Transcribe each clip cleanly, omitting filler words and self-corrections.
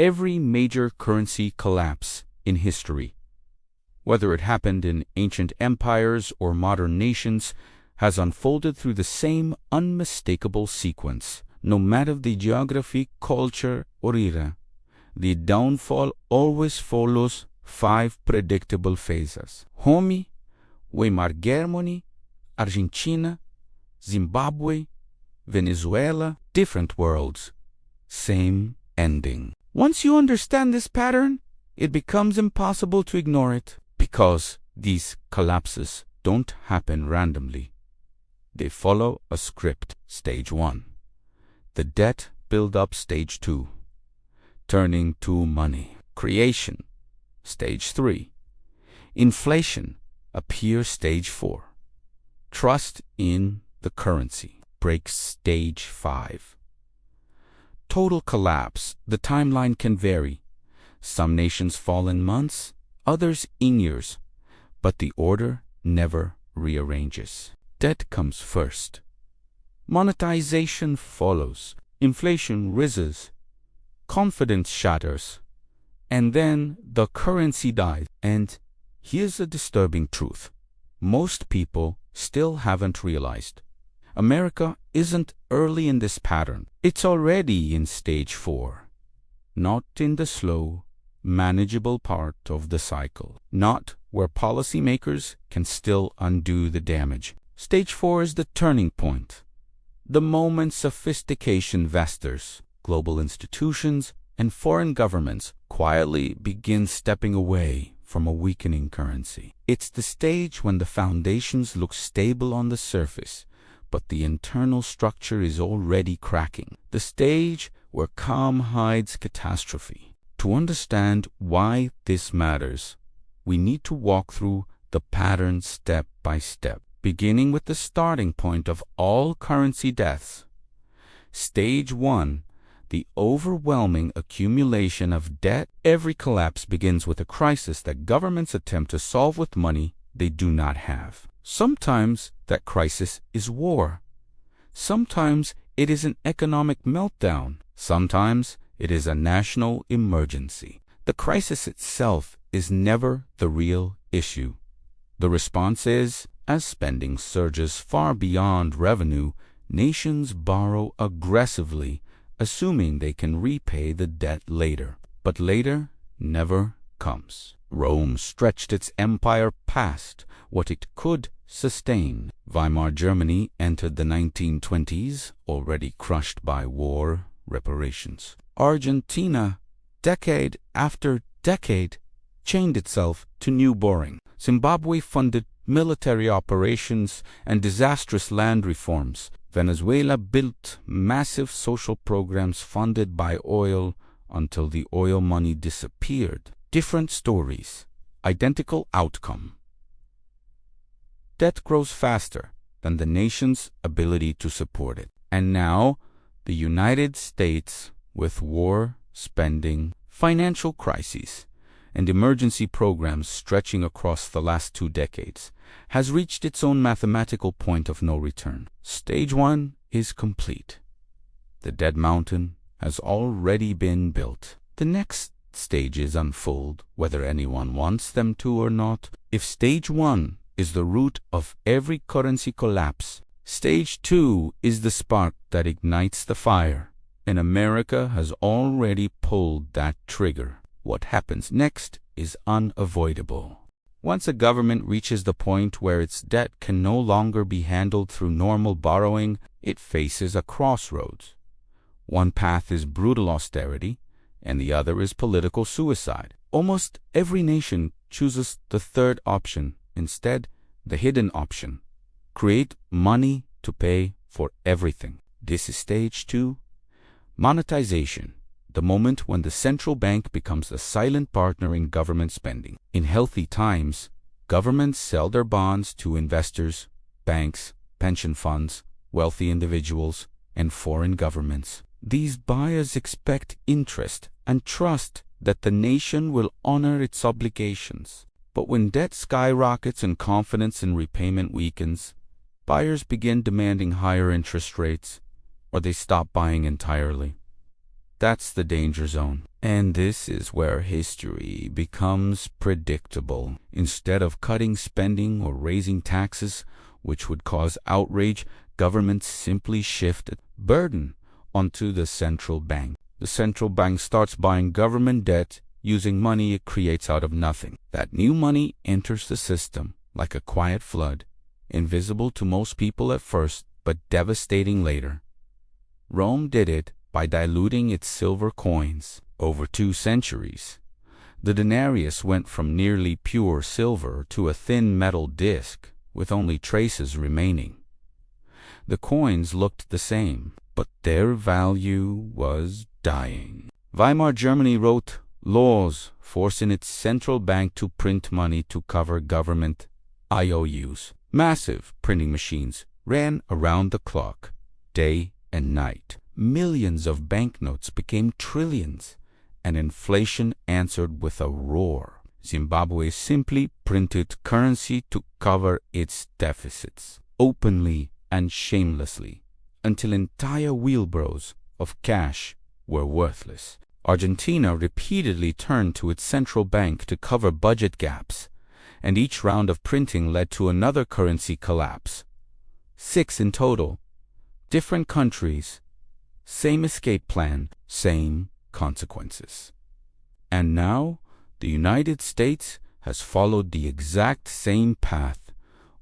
every major currency collapse in history, whether it happened in ancient empires or modern nations, has unfolded through the same unmistakable sequence. No matter the geography, culture, or era, the downfall always follows 5 predictable phases. Rome, Weimar Germany, Argentina, Zimbabwe, Venezuela, different worlds, same ending. Once you understand this pattern, it becomes impossible to ignore it, because these collapses don't happen randomly. They follow a script. Stage 1. The debt build-up. Stage 2. Turning to money. Creation. Stage 3. Inflation appears. Stage 4. Trust in the currency breaks. Stage 5. Total collapse. The timeline can vary. Some nations fall in months, others in years, but the order never rearranges. Debt comes first. Monetization follows. Inflation rises. Confidence shatters. And then the currency dies. And here's a disturbing truth. Most people still haven't realized. America isn't early in this pattern. It's already in stage 4. Not in the slow, manageable part of the cycle. Not where policymakers can still undo the damage. Stage 4 is the turning point. The moment sophistication investors, global institutions, and foreign governments quietly begin stepping away from a weakening currency. It's the stage when the foundations look stable on the surface, but the internal structure is already cracking. The stage where calm hides catastrophe. To understand why this matters, we need to walk through the pattern step by step, beginning with the starting point of all currency deaths. Stage 1. The overwhelming accumulation of debt. Every collapse begins with a crisis that governments attempt to solve with money they do not have. Sometimes that crisis is war. Sometimes it is an economic meltdown. Sometimes it is a national emergency. The crisis itself is never the real issue. The response is, as spending surges far beyond revenue, nations borrow aggressively, assuming they can repay the debt later. But later never comes. Rome stretched its empire past what it could sustain. Weimar Germany entered the 1920s, already crushed by war reparations. Argentina, decade after decade, chained itself to new borrowing. Zimbabwe funded military operations and disastrous land reforms. Venezuela built massive social programs funded by oil until the oil money disappeared. Different stories, identical outcome. Debt grows faster than the nation's ability to support it. And now, the United States, with war, spending, financial crises, and emergency programs stretching across the last 2 decades, has reached its own mathematical point of no return. Stage 1 is complete. The debt mountain has already been built. The next stages unfold, whether anyone wants them to or not. If stage 1 is the root of every currency collapse, stage 2 is the spark that ignites the fire, and America has already pulled that trigger. What happens next is unavoidable. Once a government reaches the point where its debt can no longer be handled through normal borrowing, it faces a crossroads. One path is brutal austerity, and the other is political suicide. Almost every nation chooses the third option, instead, the hidden option. Create money to pay for everything. This is stage 2. Monetization, the moment when the central bank becomes a silent partner in government spending. In healthy times, governments sell their bonds to investors, banks, pension funds, wealthy individuals, and foreign governments. These buyers expect interest and trust that the nation will honor its obligations. But when debt skyrockets and confidence in repayment weakens, buyers begin demanding higher interest rates, or they stop buying entirely. That's the danger zone. And this is where history becomes predictable. Instead of cutting spending or raising taxes, which would cause outrage, governments simply shifted burden onto the central bank. The central bank starts buying government debt using money it creates out of nothing. That new money enters the system like a quiet flood, invisible to most people at first, but devastating later. Rome did it by diluting its silver coins. Over 2 centuries, the denarius went from nearly pure silver to a thin metal disc with only traces remaining. The coins looked the same, but their value was dying. Weimar Germany wrote laws forcing its central bank to print money to cover government IOUs. Massive printing machines ran around the clock, day and night. Millions of banknotes became trillions, and inflation answered with a roar. Zimbabwe simply printed currency to cover its deficits, openly and shamelessly, until entire wheelbarrows of cash were worthless. Argentina repeatedly turned to its central bank to cover budget gaps, and each round of printing led to another currency collapse. 6 in total. Different countries, same escape plan, same consequences. And now, the United States has followed the exact same path,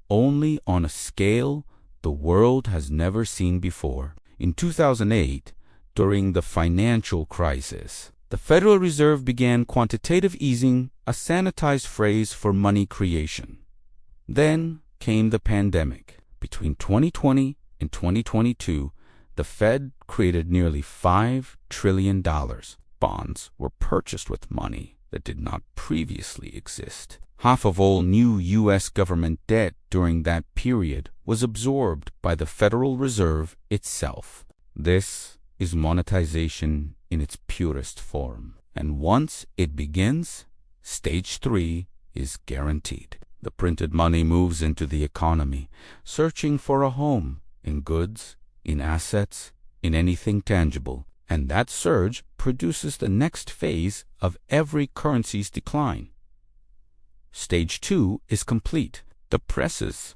only on a scale the world has never seen before. In 2008, during the financial crisis, the Federal Reserve began quantitative easing, a sanitized phrase for money creation. Then came the pandemic. Between 2020 and 2022, the Fed created nearly $5 trillion. Bonds were purchased with money that did not previously exist. Half of all new U.S. government debt during that period was absorbed by the Federal Reserve itself. This is monetization in its purest form. And once it begins, stage 3 is guaranteed. The printed money moves into the economy, searching for a home in goods, in assets, in anything tangible. And that surge produces the next phase of every currency's decline. Stage 2 is complete. The presses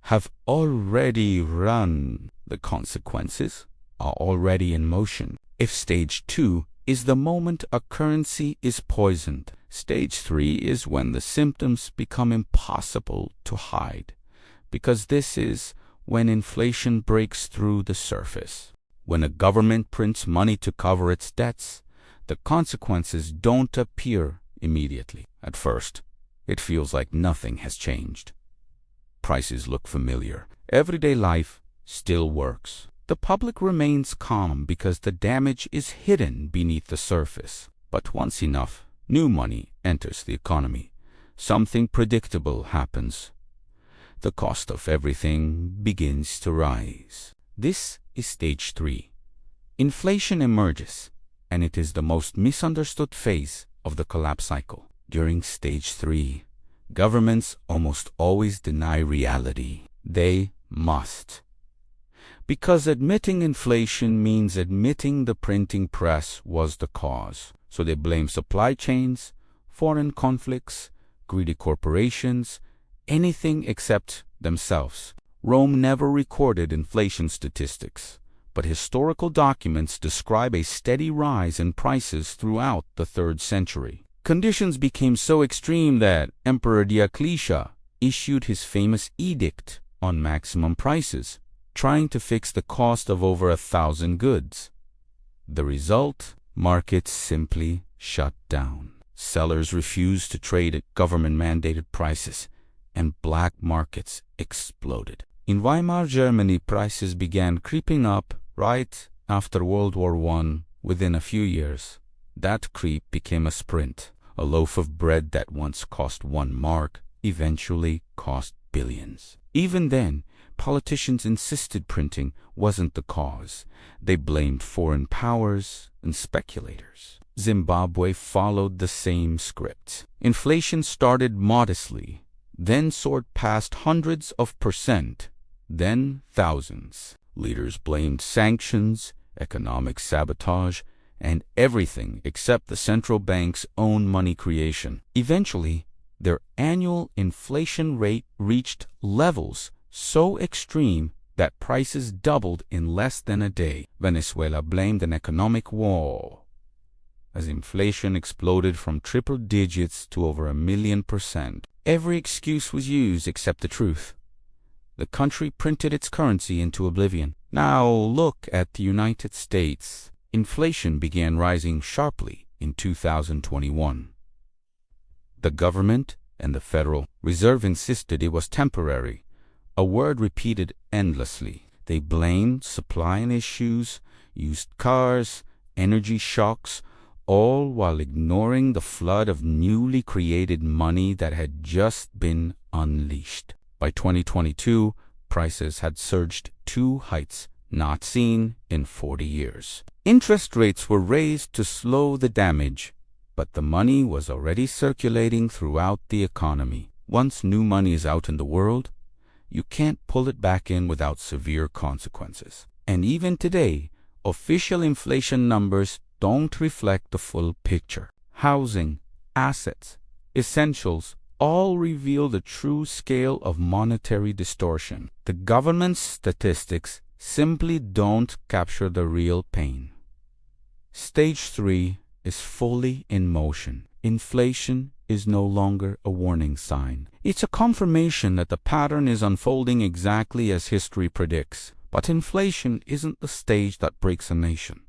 have already run. The consequences are already in motion. If stage 2 is the moment a currency is poisoned, stage 3 is when the symptoms become impossible to hide, because this is when inflation breaks through the surface. When a government prints money to cover its debts, the consequences don't appear immediately. At first, it feels like nothing has changed. Prices look familiar. Everyday life still works. The public remains calm because the damage is hidden beneath the surface. But once enough new money enters the economy, something predictable happens. The cost of everything begins to rise. This is stage 3. Inflation emerges, and it is the most misunderstood phase of the collapse cycle. During stage 3, governments almost always deny reality. They must. Because admitting inflation means admitting the printing press was the cause. So they blame supply chains, foreign conflicts, greedy corporations, anything except themselves. Rome never recorded inflation statistics, but historical documents describe a steady rise in prices throughout the 3rd century. Conditions became so extreme that Emperor Diocletian issued his famous edict on maximum prices, trying to fix the cost of over 1,000 goods. The result? Markets simply shut down. Sellers refused to trade at government-mandated prices, and black markets exploded. In Weimar Germany, prices began creeping up right after World War I. Within a few years, that creep became a sprint. A loaf of bread that once cost 1 mark eventually cost billions. Even then, politicians insisted printing wasn't the cause. They blamed foreign powers and speculators. Zimbabwe followed the same script. Inflation started modestly, then soared past hundreds of percent, then thousands. Leaders blamed sanctions, economic sabotage, and everything except the central bank's own money creation. Eventually, their annual inflation rate reached levels so extreme that prices doubled in less than a day. Venezuela blamed an economic war as inflation exploded from triple digits to over 1,000,000%. Every excuse was used except the truth. The country printed its currency into oblivion. Now look at the United States. Inflation began rising sharply in 2021. The government and the Federal Reserve insisted it was temporary, a word repeated endlessly. They blamed supply issues, used cars, energy shocks, all while ignoring the flood of newly created money that had just been unleashed. By 2022, prices had surged to heights not seen in 40 years. Interest rates were raised to slow the damage, but the money was already circulating throughout the economy. Once new money is out in the world, you can't pull it back in without severe consequences. And even today, official inflation numbers don't reflect the full picture. Housing, assets, essentials all reveal the true scale of monetary distortion. The government's statistics simply don't capture the real pain. Stage 3 is fully in motion. Inflation is no longer a warning sign. It's a confirmation that the pattern is unfolding exactly as history predicts. But inflation isn't the stage that breaks a nation.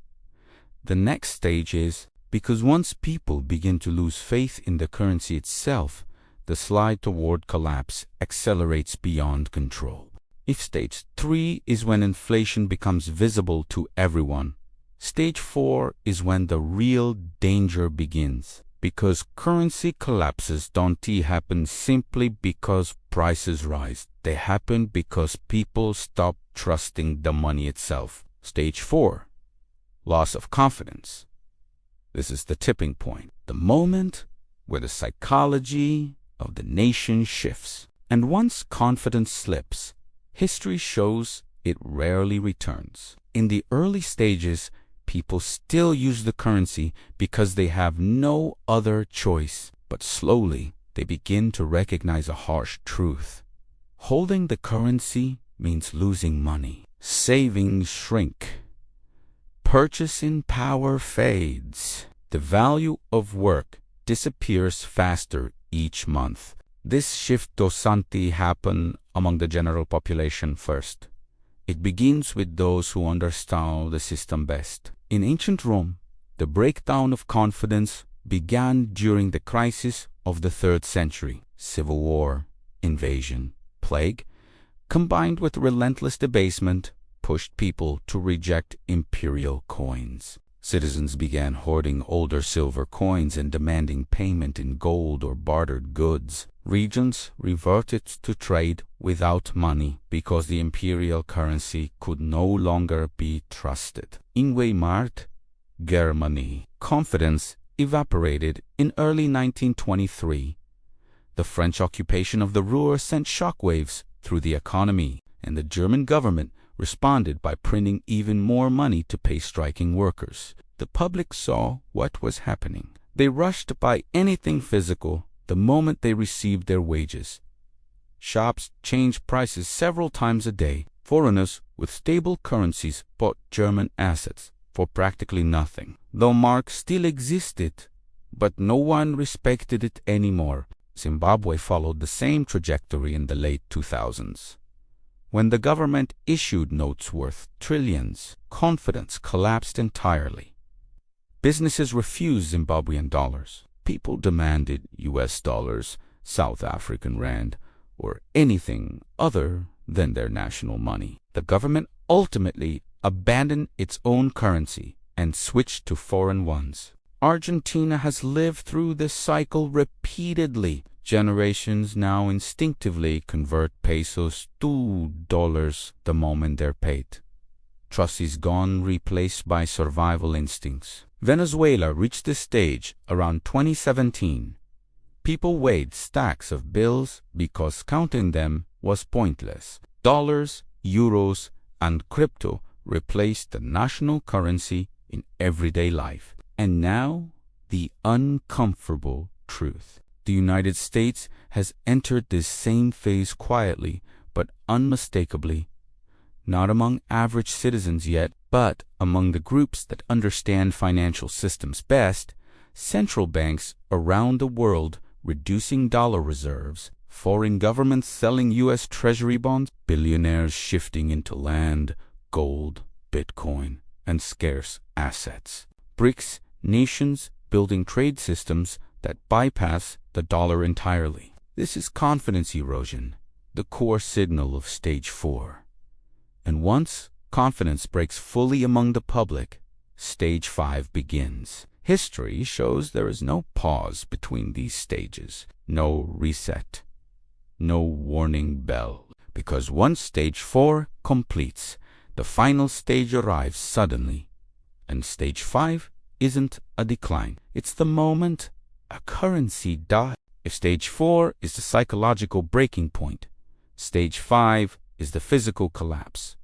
The next stage is, because once people begin to lose faith in the currency itself, the slide toward collapse accelerates beyond control. If stage 3 is when inflation becomes visible to everyone, stage 4 is when the real danger begins. Because currency collapses don't happen simply because prices rise. They happen because people stop trusting the money itself. Stage 4. Loss of confidence. This is the tipping point, the moment where the psychology of the nation shifts. And once confidence slips, history shows it rarely returns. In the early stages, people still use the currency because they have no other choice. But slowly, they begin to recognize a harsh truth. Holding the currency means losing money. Savings shrink. Purchasing power fades. The value of work disappears faster each month. This shift doesn't happen among the general population first. It begins with those who understand the system best. In ancient Rome, the breakdown of confidence began during the crisis of the 3rd century. Civil war, invasion, plague, combined with relentless debasement, pushed people to reject imperial coins. Citizens began hoarding older silver coins and demanding payment in gold or bartered goods. Regions reverted to trade without money because the imperial currency could no longer be trusted. In Weimar, Germany, confidence evaporated in early 1923. The French occupation of the Ruhr sent shockwaves through the economy, and the German government responded by printing even more money to pay striking workers. The public saw what was happening. They rushed to buy anything physical the moment they received their wages. Shops changed prices several times a day. Foreigners with stable currencies bought German assets for practically nothing. Though marks still existed, but no one respected it anymore. Zimbabwe followed the same trajectory in the late 2000s. When the government issued notes worth trillions, confidence collapsed entirely. Businesses refused Zimbabwean dollars. People demanded US dollars, South African rand, or anything other than their national money. The government ultimately abandoned its own currency and switched to foreign ones. Argentina has lived through this cycle repeatedly. Generations now instinctively convert pesos to dollars the moment they're paid. Trust is gone, replaced by survival instincts. Venezuela reached this stage around 2017. People weighed stacks of bills because counting them was pointless. Dollars, euros, and crypto replaced the national currency in everyday life. And now, the uncomfortable truth. The United States has entered this same phase quietly but unmistakably, not among average citizens yet, but among the groups that understand financial systems best. Central banks around the world reducing dollar reserves, foreign governments selling U.S. Treasury bonds, billionaires shifting into land, gold, Bitcoin, and scarce assets. BRICS nations building trade systems that bypass the dollar entirely. This is confidence erosion, the core signal of stage 4. And once confidence breaks fully among the public, stage 5 begins. History shows there is no pause between these stages, no reset, no warning bell. Because once stage 4 completes, the final stage arrives suddenly. And stage 5 isn't a decline. It's the moment a currency dies. If stage 4 is the psychological breaking point, stage 5 is the physical collapse.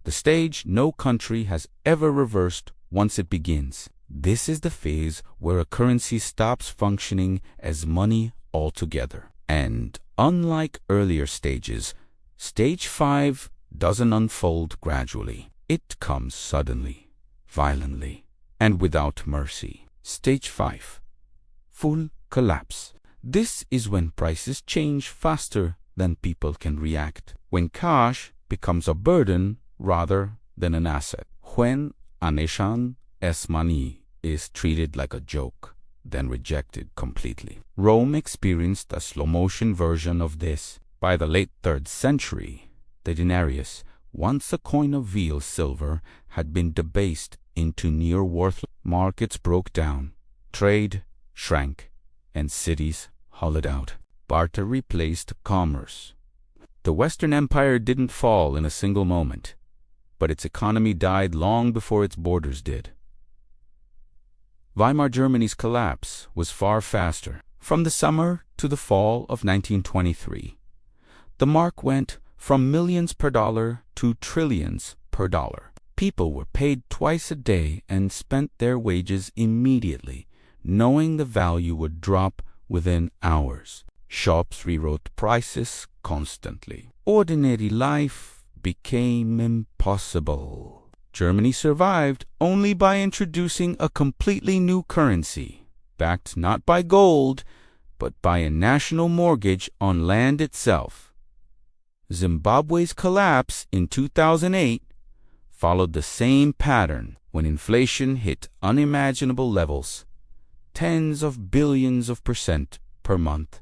The stage no country has ever reversed once it begins. This is the phase where a currency stops functioning as money altogether. And unlike earlier stages, stage 5 doesn't unfold gradually. It comes suddenly, violently, and without mercy. Stage 5. Full collapse. This is when prices change faster than people can react. When cash becomes a burden rather than an asset. When a nation as money is treated like a joke, then rejected completely. Rome experienced a slow-motion version of this. By the late 3rd century, the denarius, once a coin of veal silver, had been debased into near worthless. Markets broke down, trade shrank, and cities hollowed out. Barter replaced commerce. The Western Empire didn't fall in a single moment, but its economy died long before its borders did. Weimar Germany's collapse was far faster. From the summer to the fall of 1923, the mark went from millions per dollar to trillions per dollar. People were paid twice a day and spent their wages immediately, knowing the value would drop within hours. Shops rewrote prices constantly. Ordinary life became impossible. Germany survived only by introducing a completely new currency, backed not by gold, but by a national mortgage on land itself. Zimbabwe's collapse in 2008 followed the same pattern. When inflation hit unimaginable levels, tens of billions of percent per month,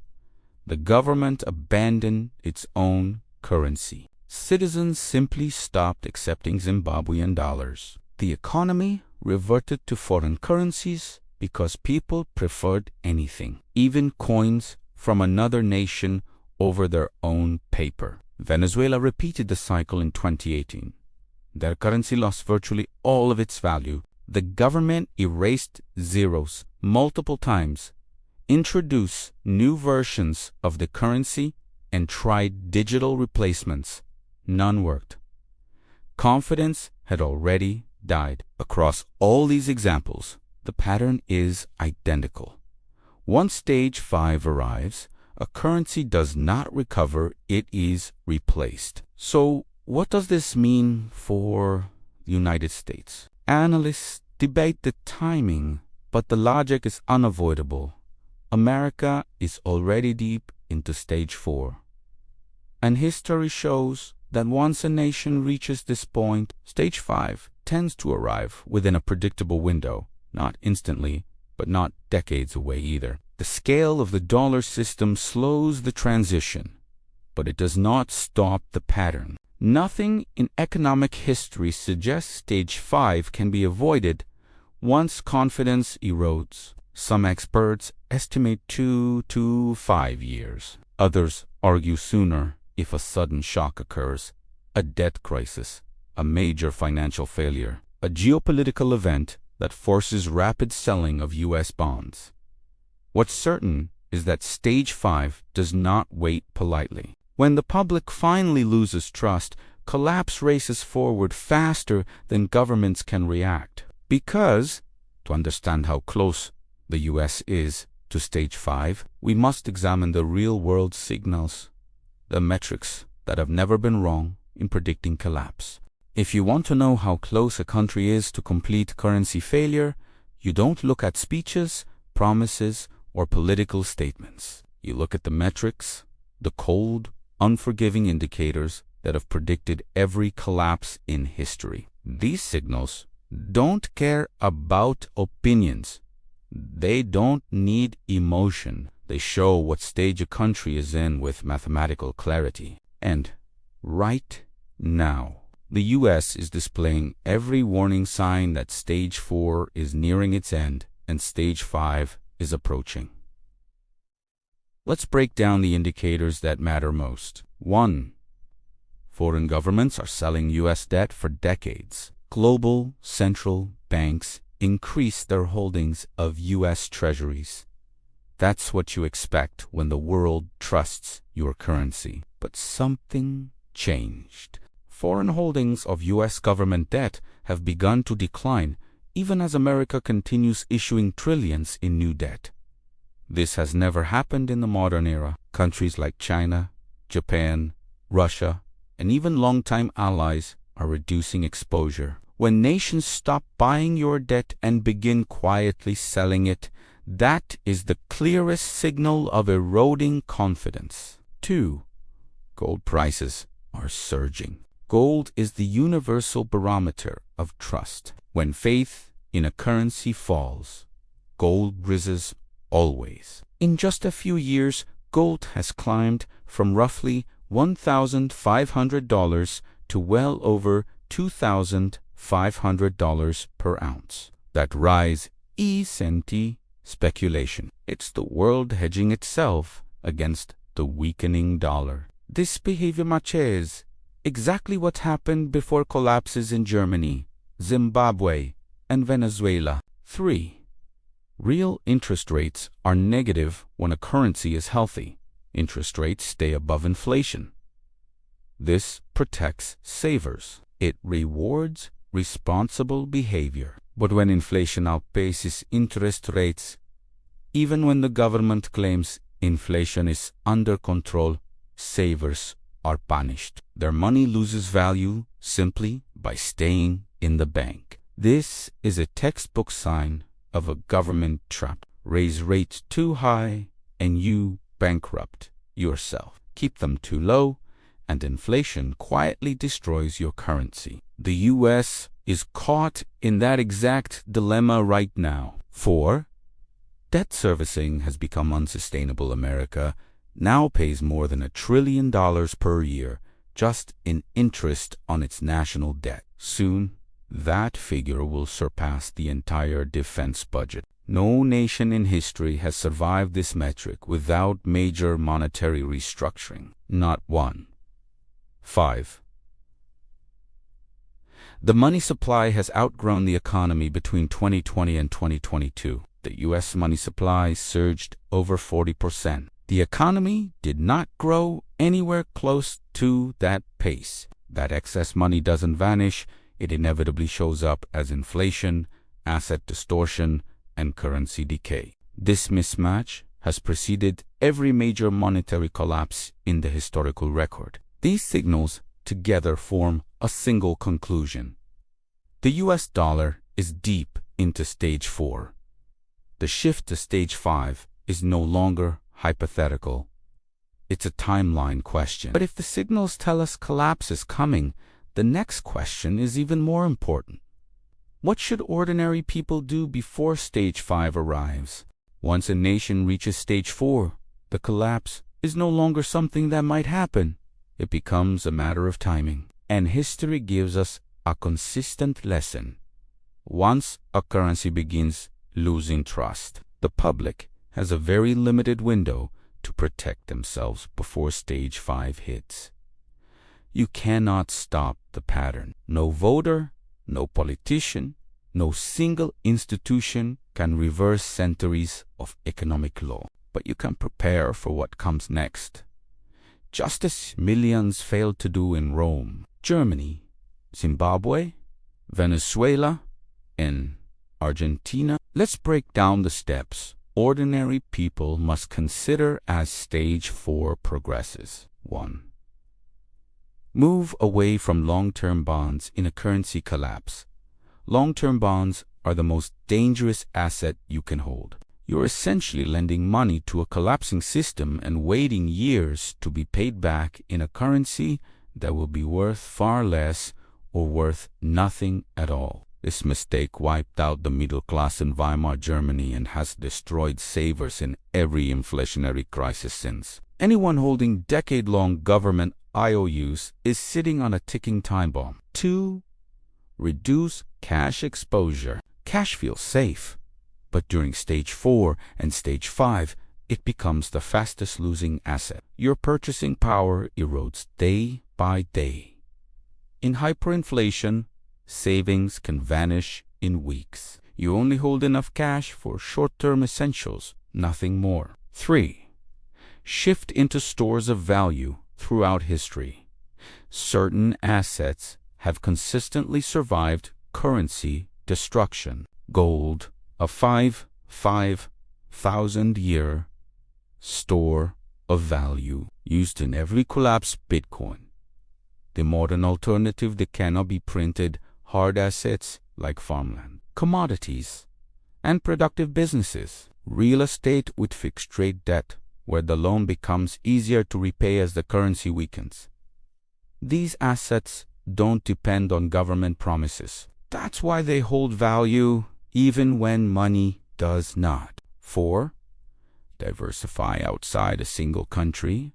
the government abandoned its own currency. Citizens simply stopped accepting Zimbabwean dollars. The economy reverted to foreign currencies because people preferred anything, even coins from another nation over their own paper. Venezuela repeated the cycle in 2018. Their currency lost virtually all of its value. The government erased zeros multiple times, introduced new versions of the currency, and tried digital replacements. None worked. Confidence had already died. Across all these examples, the pattern is identical. Once stage 5 arrives, a currency does not recover, it is replaced. So, what does this mean for the United States? Analysts debate the timing, but the logic is unavoidable. America is already deep into stage 4. And history shows that once a nation reaches this point, stage 5 tends to arrive within a predictable window, not instantly, but not decades away either. The scale of the dollar system slows the transition, but it does not stop the pattern. Nothing in economic history suggests stage 5 can be avoided once confidence erodes. Some experts estimate 2 to 5 years. Others argue sooner if a sudden shock occurs, a debt crisis, a major financial failure, a geopolitical event that forces rapid selling of U.S. bonds. What's certain is that stage 5 does not wait politely. When the public finally loses trust, collapse races forward faster than governments can react. Because, to understand how close the US is to stage 5, we must examine the real-world signals, the metrics that have never been wrong in predicting collapse. If you want to know how close a country is to complete currency failure, you don't look at speeches, promises, or political statements. You look at the metrics, the cold, unforgiving indicators that have predicted every collapse in history. These signals don't care about opinions. They don't need emotion. They show what stage a country is in with mathematical clarity. And right now, the US is displaying every warning sign that stage 4 is nearing its end and stage 5 is approaching. Let's break down the indicators that matter most. 1. Foreign governments are selling US debt for decades. Global central banks increase their holdings of US treasuries. That's what you expect when the world trusts your currency. But something changed. Foreign holdings of US government debt have begun to decline, even as America continues issuing trillions in new debt. This has never happened in the modern era. Countries like China, Japan, Russia, and even longtime allies are reducing exposure. When nations stop buying your debt and begin quietly selling it, that is the clearest signal of eroding confidence. 2. Gold prices are surging. Gold is the universal barometer of trust. When faith in a currency falls, gold rises always. In just a few years, gold has climbed from roughly $1,500 to well over $2,500 per ounce. That rise isn't speculation. It's the world hedging itself against the weakening dollar. This behavior matches exactly what happened before collapses in Germany, Zimbabwe, and Venezuela. 3. Real interest rates are negative when a currency is healthy. Interest rates stay above inflation. This protects savers. It rewards responsible behavior. But when inflation outpaces interest rates, even when the government claims inflation is under control, savers are punished. Their money loses value simply by staying in the bank. This is a textbook sign of a government trap. Raise rates too high and you bankrupt yourself. Keep them too low and inflation quietly destroys your currency. The US is caught in that exact dilemma right now. 4. Debt servicing has become unsustainable. America now pays more than $1 trillion per year just in interest on its national debt. Soon, that figure will surpass the entire defense budget. No nation in history has survived this metric without major monetary restructuring. Not one. 5. The money supply has outgrown the economy between 2020 and 2022. The U.S. money supply surged over 40%. The economy did not grow anywhere close to that pace. That excess money doesn't vanish. It inevitably shows up as inflation, asset distortion, and currency decay. This mismatch has preceded every major monetary collapse in the historical record. These signals together form a single conclusion. The US dollar is deep into stage 4. The shift to stage 5 is no longer hypothetical. It's a timeline question. But if the signals tell us collapse is coming, the next question is even more important. What should ordinary people do before stage 5 arrives? Once a nation reaches stage 4, the collapse is no longer something that might happen. It becomes a matter of timing. And history gives us a consistent lesson. Once a currency begins losing trust, the public has a very limited window to protect themselves before stage 5 hits. You cannot stop the pattern. No voter, no politician, no single institution can reverse centuries of economic law. But you can prepare for what comes next. Just as millions failed to do in Rome, Germany, Zimbabwe, Venezuela, In Argentina, let's break down the steps ordinary people must consider as stage 4 progresses. 1. Move away from long-term bonds in a currency collapse. Long-term bonds are the most dangerous asset you can hold. You're essentially lending money to a collapsing system and waiting years to be paid back in a currency that will be worth far less or worth nothing at all. This mistake wiped out the middle class in Weimar Germany and has destroyed savers in every inflationary crisis since. Anyone holding decade-long government IOUs is sitting on a ticking time bomb. 2. Reduce cash exposure. Cash feels safe, but during stage 4 and stage 5, it becomes the fastest losing asset. Your purchasing power erodes day by day. In hyperinflation, savings can vanish in weeks. You only hold enough cash for short-term essentials, nothing more. 3. Shift into stores of value throughout history. Certain assets have consistently survived currency destruction. Gold, a 5,000-year store of value used in every collapse. Bitcoin, the modern alternative that cannot be printed. Hard assets like farmland, commodities, and productive businesses. Real estate with fixed-rate debt, where the loan becomes easier to repay as the currency weakens. These assets don't depend on government promises. That's why they hold value even when money does not. 4. Diversify outside a single country.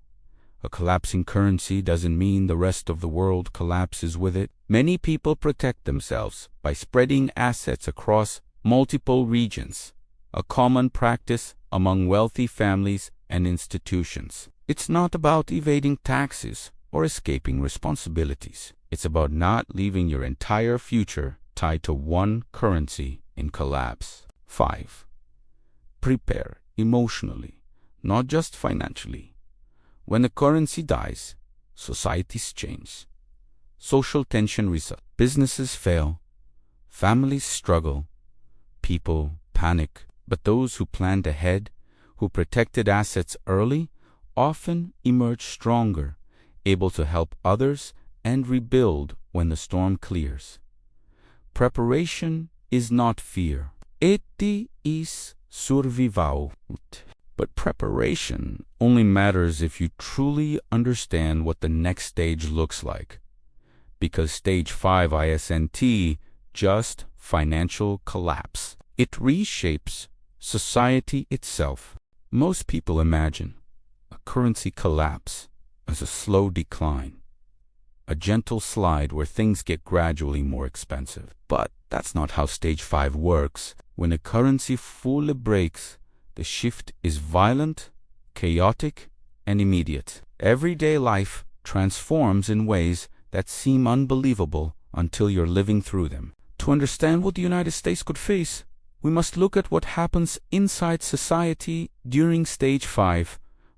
A collapsing currency doesn't mean the rest of the world collapses with it. Many people protect themselves by spreading assets across multiple regions, a common practice among wealthy families and institutions. It's not about evading taxes or escaping responsibilities. It's about not leaving your entire future tied to one currency in collapse. 5. Prepare emotionally, not just financially. When a currency dies, societies change. Social tension results. Businesses fail. Families struggle. People panic. But those who planned ahead, who protected assets early, often emerge stronger, able to help others and rebuild when the storm clears. Preparation is not fear. Eti is survival. But preparation only matters if you truly understand what the next stage looks like. Because stage 5 isn't just financial collapse. It reshapes society itself. Most people imagine a currency collapse as a slow decline, a gentle slide where things get gradually more expensive. But that's not how stage 5 works. When a currency fully breaks, the shift is violent, chaotic, and immediate. Everyday life transforms in ways that seem unbelievable until you're living through them. To understand what the United States could face, we must look at what happens inside society during stage 5,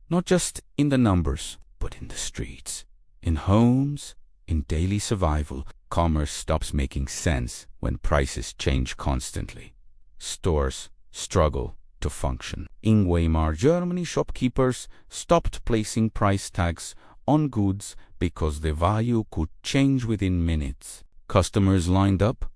not just in the numbers, but in the streets, in homes, in daily survival. Commerce stops making sense when prices change constantly. Stores struggle to function. In Weimar Germany, shopkeepers stopped placing price tags on goods because the value could change within minutes. Customers lined up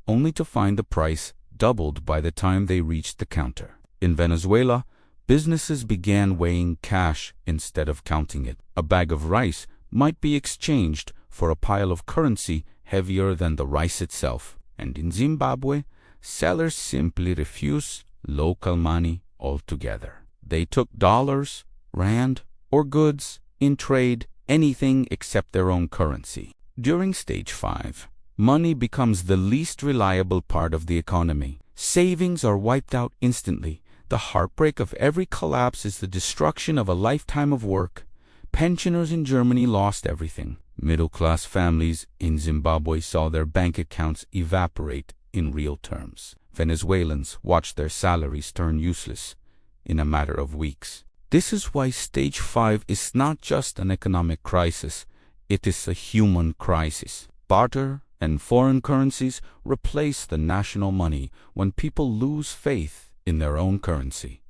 only to find the price doubled by the time they reached the counter. In Venezuela, businesses began weighing cash instead of counting it. A bag of rice might be exchanged for a pile of currency heavier than the rice itself. And in Zimbabwe, sellers simply refused local money altogether. They took dollars, rand, or goods in trade, anything except their own currency. During stage 5, money becomes the least reliable part of the economy. Savings are wiped out instantly. The heartbreak of every collapse is the destruction of a lifetime of work. Pensioners in Germany lost everything. Middle-class families in Zimbabwe saw their bank accounts evaporate in real terms. Venezuelans watched their salaries turn useless in a matter of weeks. This is why stage 5 is not just an economic crisis, it is a human crisis. Barter and foreign currencies replace the national money. When people lose faith in their own currency,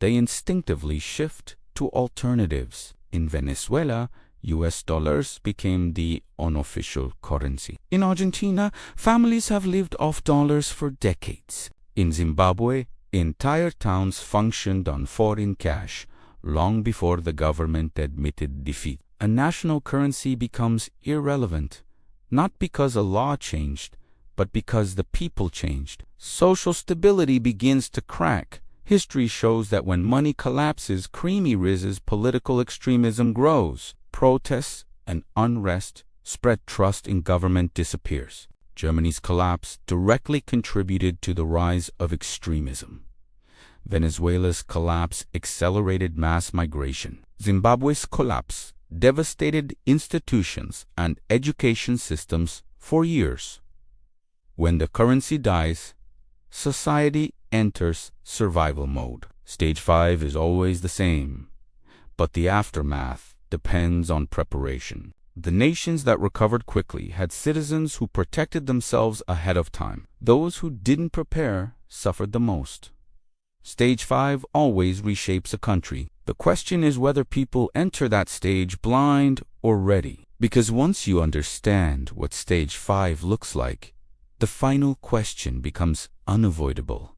they instinctively shift to alternatives. In Venezuela, US dollars became the unofficial currency. In Argentina, families have lived off dollars for decades. In Zimbabwe, entire towns functioned on foreign cash long before the government admitted defeat. A national currency becomes irrelevant, not because a law changed, but because the people changed. Social stability begins to crack. History shows that when money collapses, creamy rises, political extremism grows. Protests and unrest spread, trust in government disappears. Germany's collapse directly contributed to the rise of extremism. Venezuela's collapse accelerated mass migration. Zimbabwe's collapse devastated institutions and education systems for years. When the currency dies, society enters survival mode. Stage 5 is always the same, but the aftermath depends on preparation. The nations that recovered quickly had citizens who protected themselves ahead of time. Those who didn't prepare suffered the most. Stage 5 always reshapes a country. The question is whether people enter that stage blind or ready. Because once you understand what Stage 5 looks like, the final question becomes unavoidable.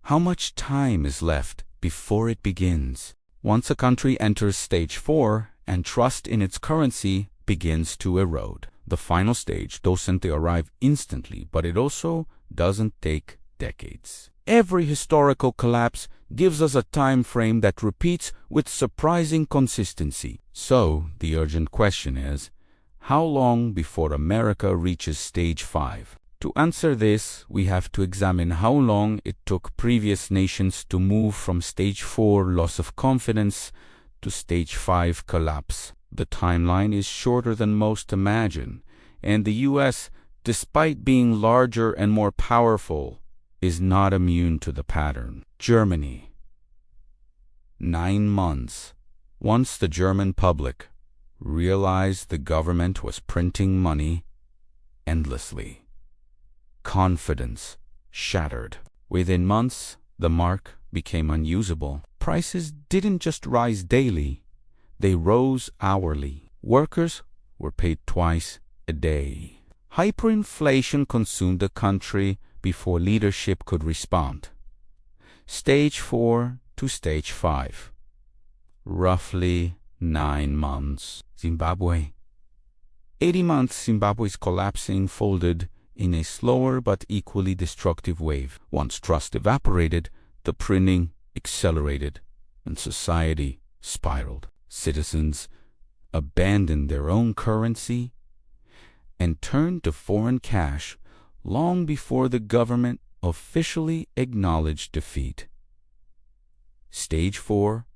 How much time is left before it begins? Once a country enters Stage 4 and trust in its currency begins to erode. The final stage doesn't arrive instantly, but it also doesn't take decades. Every historical collapse gives us a time frame that repeats with surprising consistency. So, the urgent question is, how long before America reaches Stage 5? To answer this, we have to examine how long it took previous nations to move from Stage 4 loss of confidence to Stage 5 collapse. The timeline is shorter than most imagine, and the US, despite being larger and more powerful, is not immune to the pattern. Germany. 9 months. Once the German public realized the government was printing money endlessly, confidence shattered. Within months, the mark became unusable. Prices didn't just rise daily, they rose hourly. Workers were paid twice a day. Hyperinflation consumed the country before leadership could respond. Stage 4 to Stage 5. Roughly 9 months. Zimbabwe. 80 months. Zimbabwe's collapsing folded in a slower but equally destructive wave. Once trust evaporated, the printing accelerated, and society spiraled. Citizens abandoned their own currency and turned to foreign cash long before the government officially acknowledged defeat. Stage 4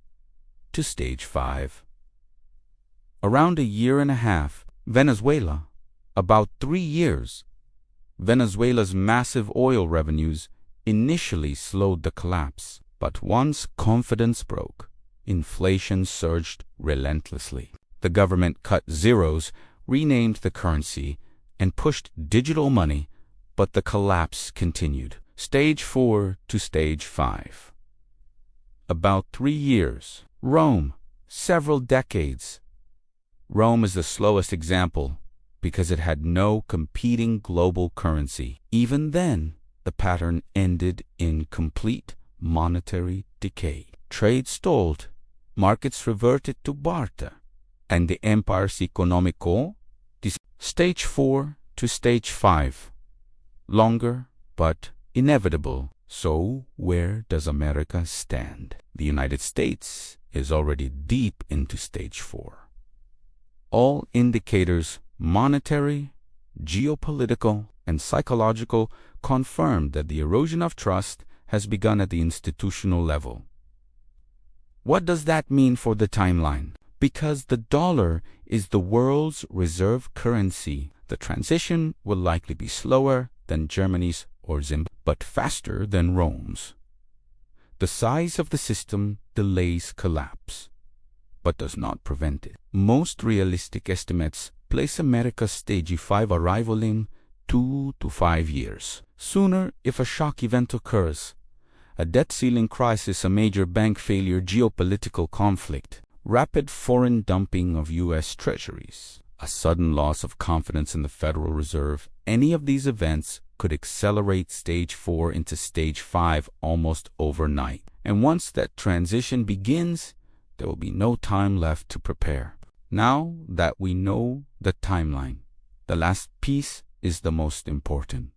to Stage 5. Around a year and a half, Venezuela. About 3 years. Venezuela's massive oil revenues initially slowed the collapse, but once confidence broke, inflation surged relentlessly. The government cut zeros, renamed the currency, and pushed digital money, but the collapse continued. Stage 4 to Stage 5. About 3 years. Rome. Several decades. Rome is the slowest example because it had no competing global currency. Even then, the pattern ended in complete monetary decay. Trade stalled, markets reverted to barter, and the empire's economical. Stage 4 to Stage 5. Longer, but inevitable. So, where does America stand? The United States is already deep into Stage 4. All indicators, monetary, geopolitical, and psychological, confirm that the erosion of trust has begun at the institutional level. What does that mean for the timeline? Because the dollar is the world's reserve currency, the transition will likely be slower than Germany's or Zimbabwe's, but faster than Rome's. The size of the system delays collapse, but does not prevent it. Most realistic estimates place America's stage 5 arrival in 2 to 5 years. Sooner, if a shock event occurs, a debt ceiling crisis, a major bank failure, geopolitical conflict, rapid foreign dumping of U.S. treasuries, a sudden loss of confidence in the Federal Reserve, any of these events could accelerate stage 4 into stage 5 almost overnight. And once that transition begins, there will be no time left to prepare. Now that we know the timeline, the last piece is the most important.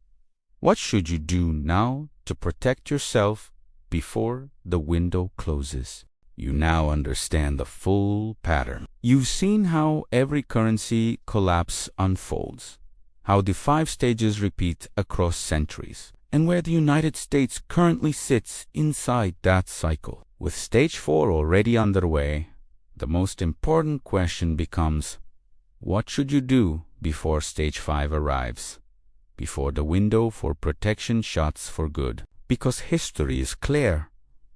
What should you do now to protect yourself before the window closes? You now understand the full pattern. You've seen how every currency collapse unfolds, how the 5 stages repeat across centuries, and where the United States currently sits inside that cycle. With stage 4 already underway, the most important question becomes, what should you do before stage 5 arrives, before the window for protection shuts for good? Because history is clear.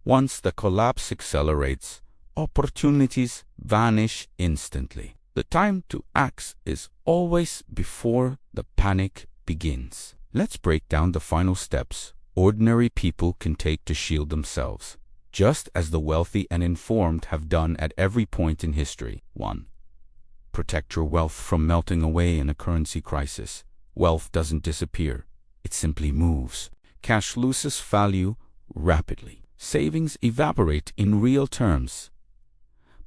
Once the collapse accelerates, opportunities vanish instantly. The time to act is always before the panic begins. Let's break down the final steps ordinary people can take to shield themselves, just as the wealthy and informed have done at every point in history. 1. Protect your wealth from melting away in a currency crisis. Wealth doesn't disappear, it simply moves. Cash loses value rapidly. Savings evaporate in real terms.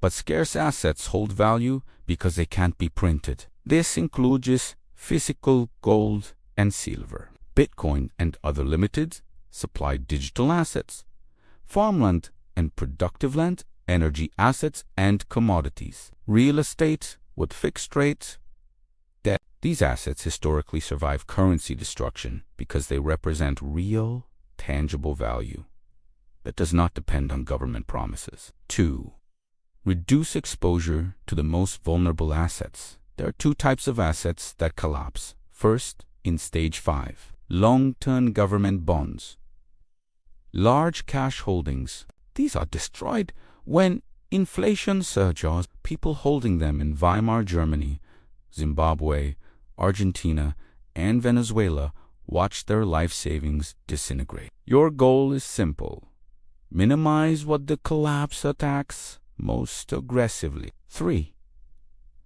But scarce assets hold value because they can't be printed. This includes physical gold and silver, Bitcoin and other limited supply digital assets, farmland and productive land, energy assets and commodities, real estate with fixed rate debt. These assets historically survive currency destruction because they represent real, tangible value that does not depend on government promises. 2. Reduce exposure to the most vulnerable assets. There are 2 types of assets that collapse. First, in stage 5, long-term government bonds. Large cash holdings. These are destroyed when inflation surges. People holding them in Weimar Germany, Zimbabwe, Argentina, and Venezuela watch their life savings disintegrate. Your goal is simple. Minimize what the collapse attacks most aggressively. 3.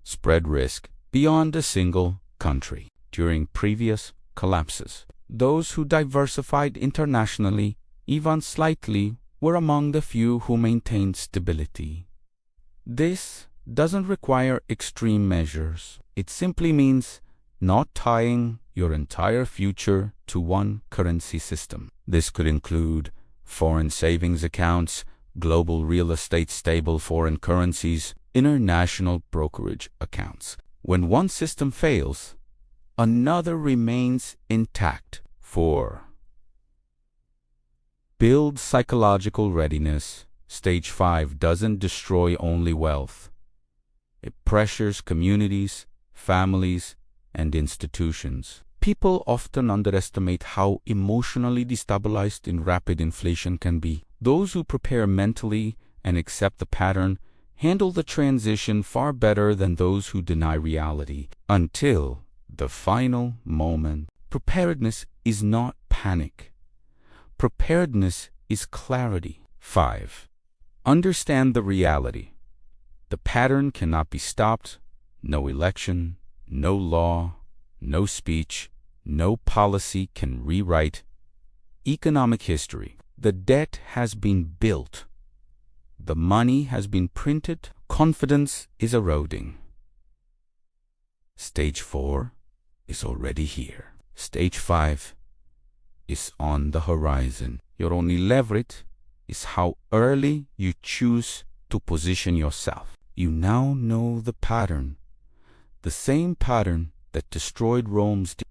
Spread risk beyond a single country. During previous collapses, those who diversified internationally, even slightly, were among the few who maintained stability. This doesn't require extreme measures. It simply means not tying your entire future to one currency system. This could include foreign savings accounts, global real estate, stable foreign currencies, international brokerage accounts. When one system fails, another remains intact. 4. Build psychological readiness. Stage 5 doesn't destroy only wealth. It pressures communities, families, and institutions. People often underestimate how emotionally destabilized in rapid inflation can be. Those who prepare mentally and accept the pattern handle the transition far better than those who deny reality until the final moment. Preparedness is not panic. Preparedness is clarity. 5. Understand the reality. The pattern cannot be stopped. No election, no law, no speech, no policy can rewrite economic history. The debt has been built. The money has been printed. Confidence is eroding. Stage 4 is already here. Stage 5 is on the horizon. Your only leverage is how early you choose to position yourself. You now know the pattern. The same pattern that destroyed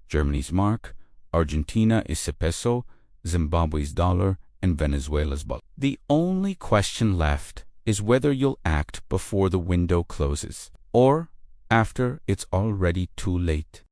Germany's mark, Argentina is a peso, Zimbabwe's dollar, and Venezuela's bolívar. The only question left is whether you'll act before the window closes or after it's already too late.